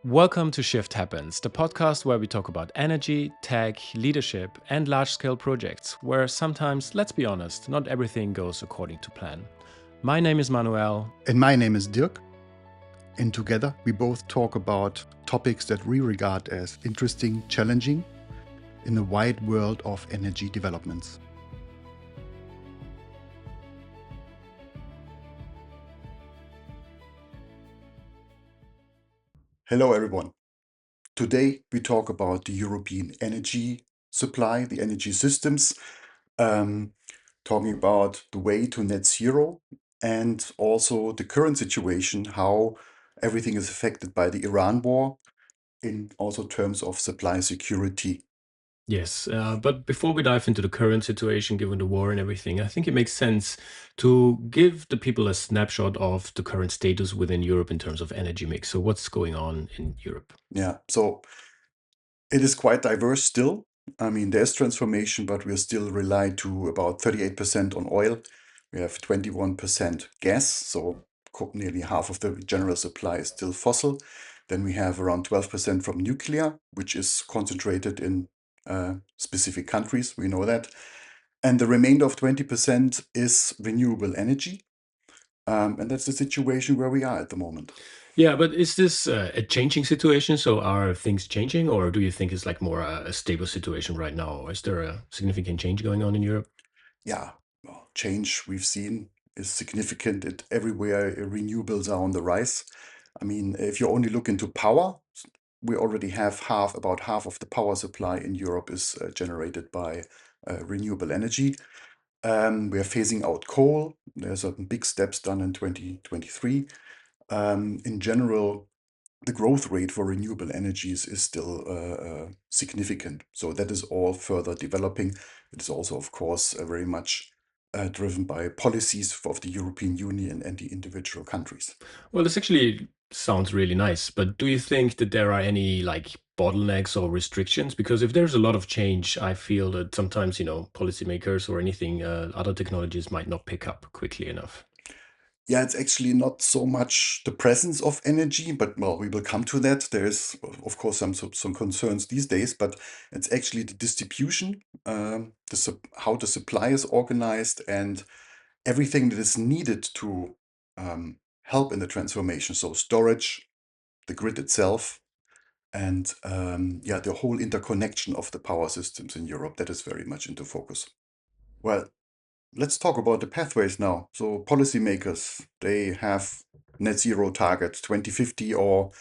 Welcome to Shift Happens, the podcast where we talk about energy, tech, leadership, and large scale projects, where sometimes, let's be honest, not everything goes according to plan. My name is Manuel. And my name is Dirk. And together we both talk about topics that we regard as interesting, challenging in the wide world of energy developments. Hello, everyone. Today we talk about the European energy supply, the energy systems, talking about the way to net zero and also the current situation, how everything is affected by the Iran war in also terms of supply security. Yes, but before we dive into the current situation, given the war and everything, I think it makes sense to give the people a snapshot of the current status within Europe in terms of energy mix. So, what's going on in Europe? Yeah, so it is quite diverse still. I mean, there's transformation, but we're still rely to about 38% on oil. We have 21% gas, so nearly half of the general supply is still fossil. Then we have around 12% from nuclear, which is concentrated in specific countries. We know that. And the remainder of 20% is renewable energy. And that's the situation where we are at the moment. Yeah, but is this a changing situation? So, are things changing, or do you think it's like more a stable situation right now? Is there a significant change going on in Europe? Yeah, well, change we've seen is significant. Everywhere renewables are on the rise. I mean, if you only look into power, we already have about half of the power supply in Europe is generated by renewable energy. We are phasing out coal. There's some big steps done in 2023. In general, the growth rate for renewable energies is still significant. So that is all further developing. It is also, of course, very much driven by policies of the European Union and the individual countries. Well, this actually sounds really nice, but do you think that there are any like bottlenecks or restrictions? Because if there's a lot of change, I feel that sometimes, policymakers or anything, other technologies might not pick up quickly enough. Yeah, it's actually not so much the presence of energy, but well, we will come to that. There is, of course, some concerns these days, but it's actually the distribution, how the supply is organized, and everything that is needed to help in the transformation. So storage, the grid itself, and yeah, the whole interconnection of the power systems in Europe, that is very much into focus. Well, let's talk about the pathways now. So policymakers, they have net zero targets 2050 or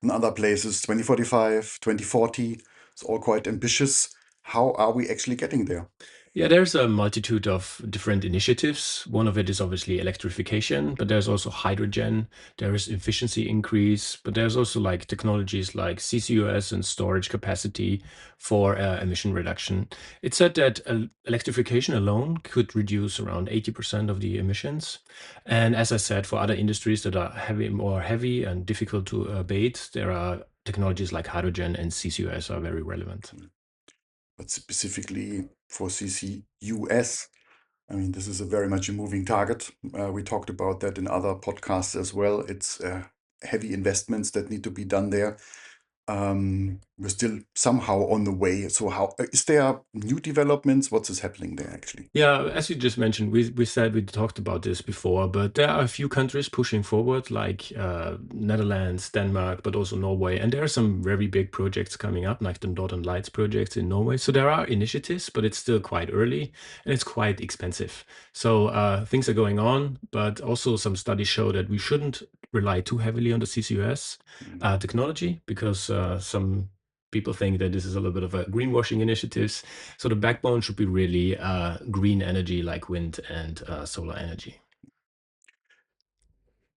in other places 2045, 2040. It's all quite ambitious. How are we actually getting there? Yeah, there's a multitude of different initiatives. One of it is obviously electrification, but there's also hydrogen, there is efficiency increase, but there's also like technologies like CCUS and storage capacity for emission reduction. It's said that electrification alone could reduce around 80% of the emissions. And as I said, for other industries that are more heavy and difficult to abate, there are technologies like hydrogen and CCUS are very relevant. But specifically for CCUS, I mean, this is a very much a moving target. We talked about that in other podcasts as well. It's heavy investments that need to be done there. We're still somehow on the way. So, how is there new developments? What is happening there actually? Yeah, as you just mentioned, we said we talked about this before, but there are a few countries pushing forward, like Netherlands, Denmark, but also Norway. And there are some very big projects coming up, like the Northern Lights projects in Norway. So there are initiatives, but it's still quite early and it's quite expensive. So things are going on, but also some studies show that we shouldn't rely too heavily on the CCUS technology because some people think that this is a little bit of a greenwashing initiatives. So the backbone should be really green energy like wind and solar energy.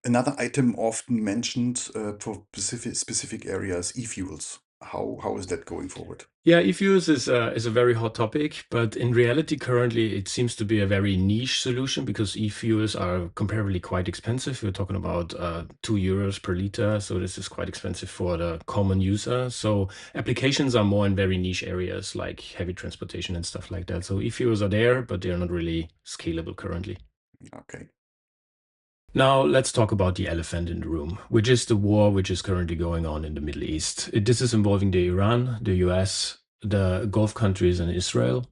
Another item often mentioned for specific areas, e-fuels. How is that going forward? Yeah, e-fuels is a very hot topic, but in reality, currently it seems to be a very niche solution because e-fuels are comparably quite expensive. We're talking about €2 per liter, so this is quite expensive for the common user. So applications are more in very niche areas like heavy transportation and stuff like that. So e-fuels are there, but they're not really scalable currently. Okay. Now, let's talk about the elephant in the room, which is the war which is currently going on in the Middle East. This is involving the Iran, the US, the Gulf countries, and Israel.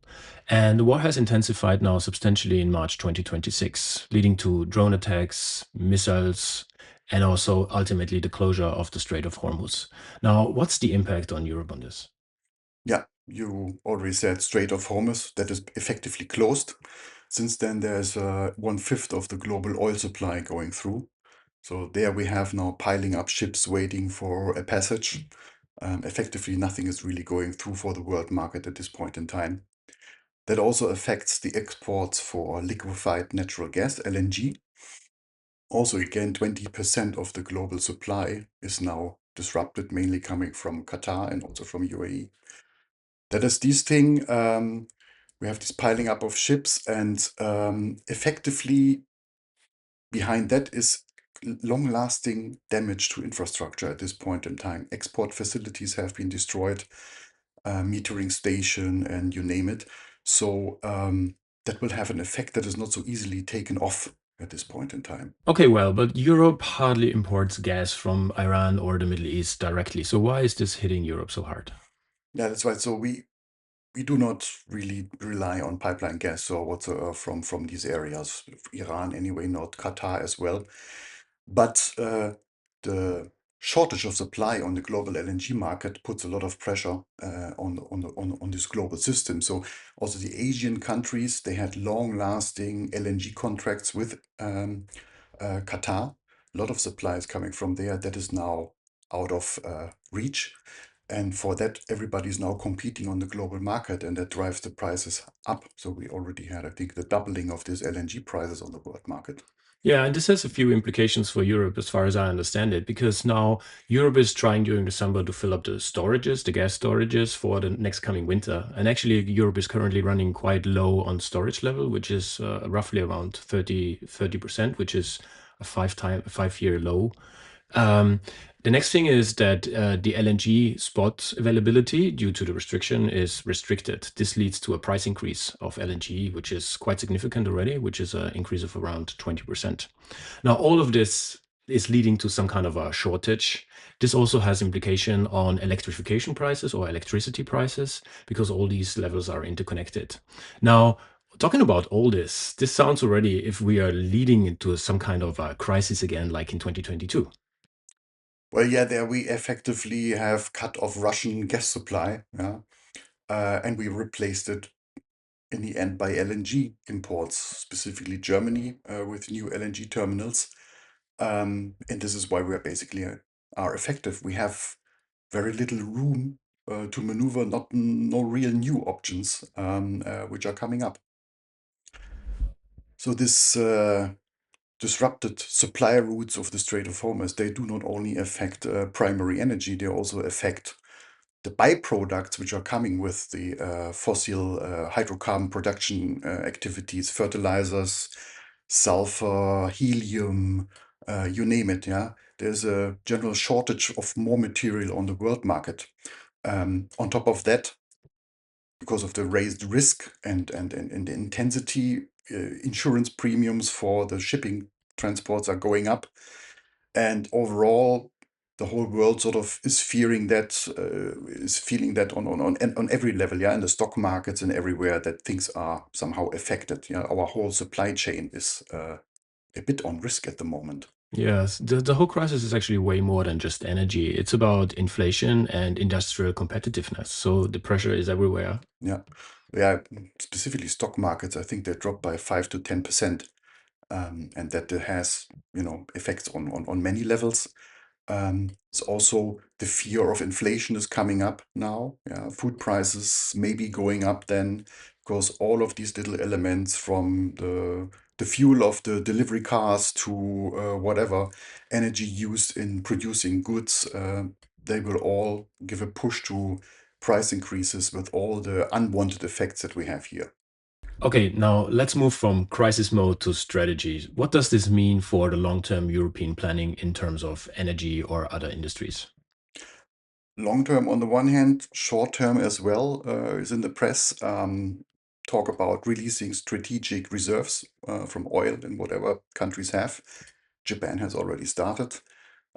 And the war has intensified now substantially in March 2026, leading to drone attacks, missiles, and also ultimately the closure of the Strait of Hormuz. Now, what's the impact on Europe on this? Yeah, you already said Strait of Hormuz, that is effectively closed. Since then, there's 1/5 of the global oil supply going through. So there we have now piling up ships waiting for a passage. Effectively, nothing is really going through for the world market at this point in time. That also affects the exports for liquefied natural gas, LNG. Also, again, 20% of the global supply is now disrupted, mainly coming from Qatar and also from UAE. That is this thing. We have this piling up of ships, and effectively behind that is long-lasting damage to infrastructure at this point in time. Export facilities have been destroyed, metering station, and you name it. So that will have an effect that is not so easily taken off at this point in time. Okay, well, but Europe hardly imports gas from Iran or the Middle East directly. So why is this hitting Europe so hard? Yeah, that's right. So we do not really rely on pipeline gas or whatsoever from these areas. Iran anyway, not Qatar as well. But the shortage of supply on the global LNG market puts a lot of pressure on this global system. So also the Asian countries, they had long-lasting LNG contracts with Qatar. A lot of supply is coming from there. That is now out of reach. And for that, everybody is now competing on the global market, and that drives the prices up. So we already had, I think, the doubling of these LNG prices on the world market. Yeah, and this has a few implications for Europe as far as I understand it, because now Europe is trying during the summer to fill up the storages, the gas storages for the next coming winter. And actually, Europe is currently running quite low on storage level, which is roughly around 30%, which is a 5-year low. Um, the next thing is that the LNG spot availability, due to the restriction, is restricted. This leads to a price increase of LNG, which is quite significant already, which is an increase of around 20%. Now, all of this is leading to some kind of a shortage. This also has implication on electrification prices or electricity prices, because all these levels are interconnected. Now, talking about all this sounds already if we are leading into some kind of a crisis again, like in 2022. Well, yeah, there we effectively have cut off Russian gas supply, yeah, and we replaced it in the end by LNG imports, specifically Germany with new LNG terminals. And this is why we are basically are effective. We have very little room to maneuver, not no real new options which are coming up. So this disrupted supply routes of the Strait of Hormuz, they do not only affect primary energy, they also affect the byproducts which are coming with the fossil hydrocarbon production activities, fertilizers, sulfur, helium, you name it. Yeah, there's a general shortage of more material on the world market. On top of that, because of the raised risk and the intensity, insurance premiums for the shipping transports are going up. And overall, the whole world sort of is fearing that, is feeling that on every level, yeah, in the stock markets and everywhere, that things are somehow affected. Yeah, our whole supply chain is a bit on risk at the moment. Yes, the whole crisis is actually way more than just energy. It's about inflation and industrial competitiveness. So the pressure is everywhere. Yeah, yeah, specifically stock markets. I think they dropped by 5 to 10%, and that has effects on many levels. It's also the fear of inflation is coming up now. Yeah, food prices may be going up then, because all of these little elements, from the fuel of the delivery cars to whatever energy used in producing goods, they will all give a push to price increases with all the unwanted effects that we have here. Okay, now let's move from crisis mode to strategy. What does this mean for the long-term European planning in terms of energy or other industries? Long term on the one hand, short term as well, is in the press. Talk about releasing strategic reserves from oil and whatever countries have. Japan has already started.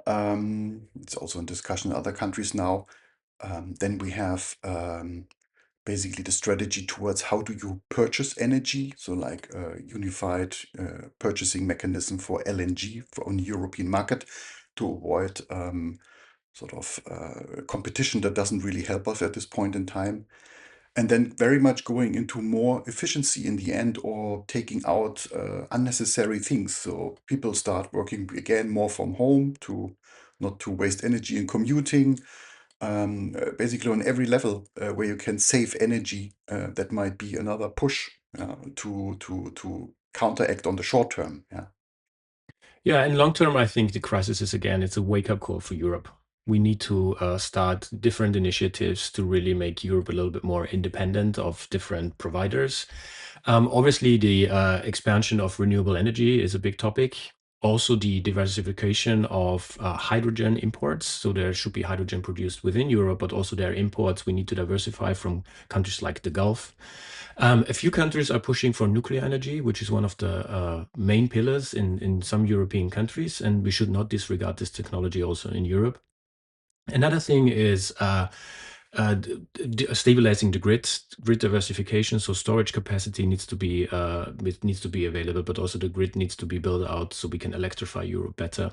It's also in discussion in other countries now. Then we have basically the strategy towards how do you purchase energy, so like a unified purchasing mechanism for LNG on the European market to avoid competition that doesn't really help us at this point in time. And then very much going into more efficiency in the end, or taking out unnecessary things. So people start working again more from home to not to waste energy in commuting. Basically on every level where you can save energy, that might be another push to counteract on the short term. Yeah. Yeah, in long term, I think the crisis is again, it's a wake up call for Europe. We need to start different initiatives to really make Europe a little bit more independent of different providers. Obviously, the expansion of renewable energy is a big topic. Also, the diversification of hydrogen imports. So there should be hydrogen produced within Europe, but also their imports. We need to diversify from countries like the Gulf. A few countries are pushing for nuclear energy, which is one of the main pillars in some European countries, and we should not disregard this technology also in Europe. Another thing is stabilizing the grid diversification. So storage capacity needs to be available, but also the grid needs to be built out so we can electrify Europe better.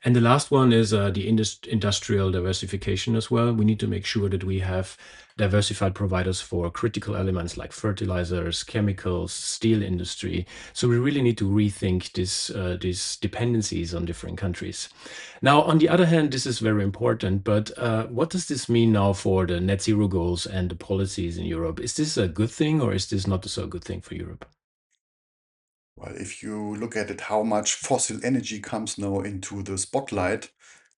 And the last one is the industrial diversification as well. We need to make sure that we have diversified providers for critical elements like fertilizers, chemicals, steel industry. So we really need to rethink these dependencies on different countries. Now, on the other hand, this is very important, but what does this mean now for the net zero goals and the policies in Europe? Is this a good thing or is this not so good thing for Europe? Well, if you look at it, how much fossil energy comes now into the spotlight,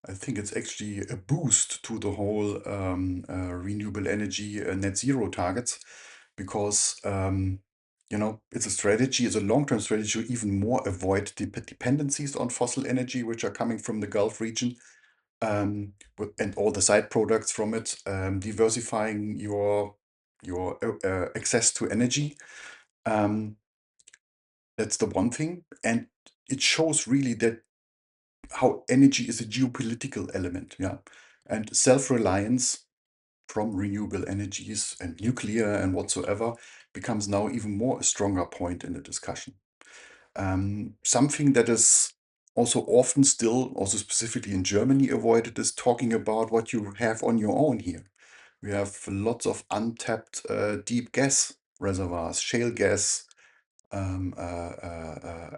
I think it's actually a boost to the whole renewable energy net zero targets, because it's a strategy, it's a long-term strategy to even more avoid dependencies on fossil energy, which are coming from the Gulf region, and all the side products from it, diversifying your access to energy. Um, that's the one thing, and it shows really that how energy is a geopolitical element, yeah, and self-reliance from renewable energies and nuclear and whatsoever becomes now even more a stronger point in the discussion. Something that is also often still, also specifically in Germany, avoided is talking about what you have on your own here. We have lots of untapped deep gas reservoirs, shale gas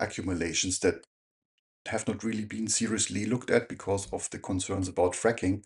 accumulations that have not really been seriously looked at because of the concerns about fracking.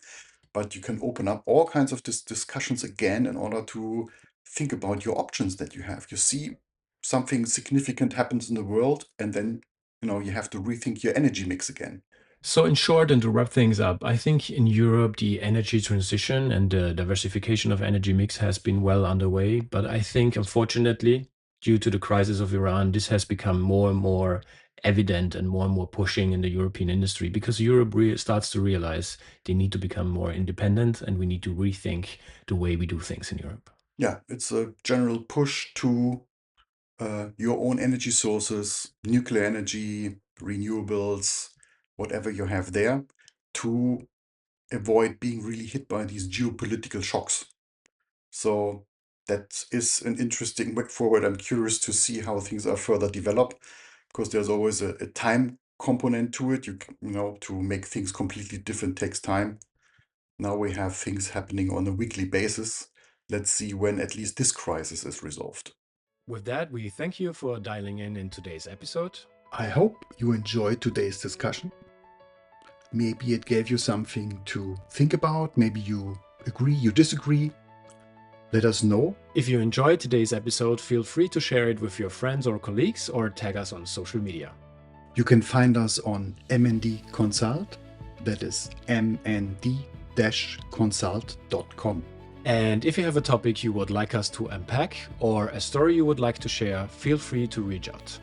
But you can open up all kinds of discussions again in order to think about your options that you have. You see something significant happens in the world, and then you have to rethink your energy mix again. So, in short, and to wrap things up, I think in Europe, the energy transition and the diversification of energy mix has been well underway. But I think, unfortunately, due to the crisis of Iran, this has become more and more evident and more pushing in the European industry because Europe starts to realize they need to become more independent and we need to rethink the way we do things in Europe. Yeah, it's a general push to your own energy sources, nuclear energy, renewables, whatever you have there, to avoid being really hit by these geopolitical shocks. So that is an interesting way forward. I'm curious to see how things are further developed, because there's always a time component to it. To make things completely different takes time. Now we have things happening on a weekly basis. Let's see when at least this crisis is resolved. With that, we thank you for dialing in today's episode. I hope you enjoyed today's discussion. Maybe it gave you something to think about. Maybe you agree, you disagree. Let us know. If you enjoyed today's episode, feel free to share it with your friends or colleagues or tag us on social media. You can find us on MND Consult, that is mnd-consult.com. And if you have a topic you would like us to unpack or a story you would like to share, feel free to reach out.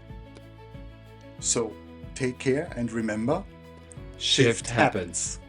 So take care and remember, Shift happens.